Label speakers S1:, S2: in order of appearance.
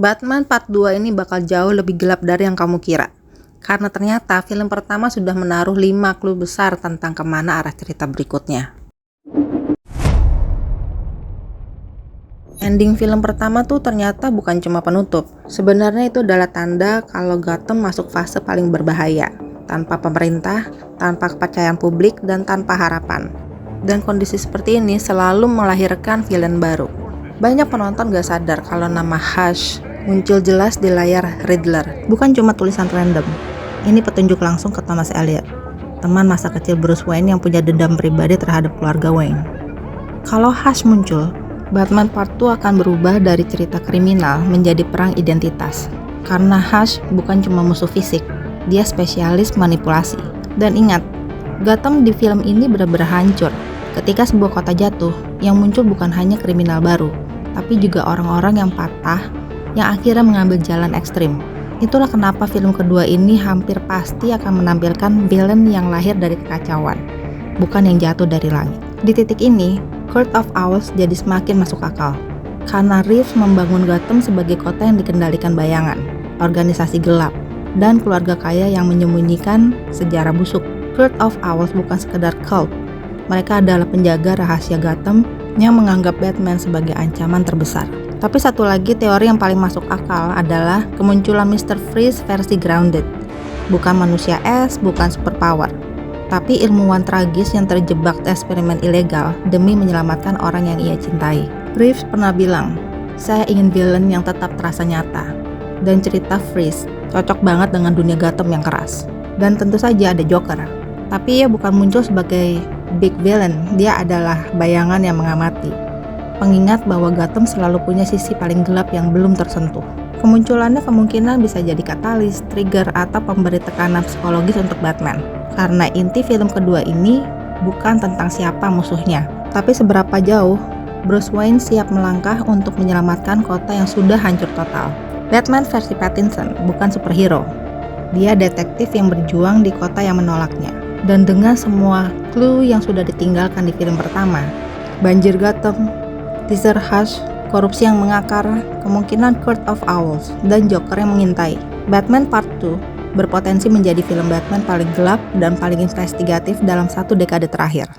S1: Batman Part 2 ini bakal jauh lebih gelap dari yang kamu kira. Karena ternyata film pertama sudah menaruh 5 clue besar tentang kemana arah cerita berikutnya. Ending film pertama tuh ternyata bukan cuma penutup. Sebenarnya itu adalah tanda kalau Gotham masuk fase paling berbahaya. Tanpa pemerintah, tanpa kepercayaan publik, dan tanpa harapan. Dan kondisi seperti ini selalu melahirkan villain baru. Banyak penonton gak sadar kalau nama Hush muncul jelas di layar Riddler. Bukan cuma tulisan random. Ini petunjuk langsung ke Thomas Elliot, teman masa kecil Bruce Wayne yang punya dendam pribadi terhadap keluarga Wayne. Kalau Hush muncul, Batman Part 2 akan berubah dari cerita kriminal menjadi perang identitas. Karena Hush bukan cuma musuh fisik, dia spesialis manipulasi. Dan ingat, Gotham di film ini benar-benar hancur. Ketika sebuah kota jatuh, yang muncul bukan hanya kriminal baru, tapi juga orang-orang yang patah, yang akhirnya mengambil jalan ekstrim. Itulah kenapa film kedua ini hampir pasti akan menampilkan villain yang lahir dari kekacauan, bukan yang jatuh dari langit. Di titik ini, Court of Owls jadi semakin masuk akal, karena Reeves membangun Gotham sebagai kota yang dikendalikan bayangan, organisasi gelap, dan keluarga kaya yang menyembunyikan sejarah busuk. Court of Owls bukan sekedar cult, mereka adalah penjaga rahasia Gotham yang menganggap Batman sebagai ancaman terbesar. Tapi satu lagi teori yang paling masuk akal adalah kemunculan Mr. Freeze versi grounded. Bukan manusia es, bukan superpower, tapi ilmuwan tragis yang terjebak eksperimen ilegal demi menyelamatkan orang yang ia cintai. Reeves pernah bilang, "Saya ingin villain yang tetap terasa nyata." Dan cerita Freeze cocok banget dengan dunia Gotham yang keras. Dan tentu saja ada Joker. Tapi ia bukan muncul sebagai big villain, dia adalah bayangan yang mengamati. Pengingat bahwa Gotham selalu punya sisi paling gelap yang belum tersentuh. Kemunculannya kemungkinan bisa jadi katalis, trigger, atau pemberi tekanan psikologis untuk Batman. Karena inti film kedua ini bukan tentang siapa musuhnya, tapi seberapa jauh Bruce Wayne siap melangkah untuk menyelamatkan kota yang sudah hancur total. Batman versi Pattinson bukan superhero. Dia detektif yang berjuang di kota yang menolaknya. Dan dengan semua clue yang sudah ditinggalkan di film pertama, banjir Gotham, teaser Hush, korupsi yang mengakar, kemungkinan Court of Owls, dan Joker yang mengintai, Batman Part 2 berpotensi menjadi film Batman paling gelap dan paling investigatif dalam 1 dekade terakhir.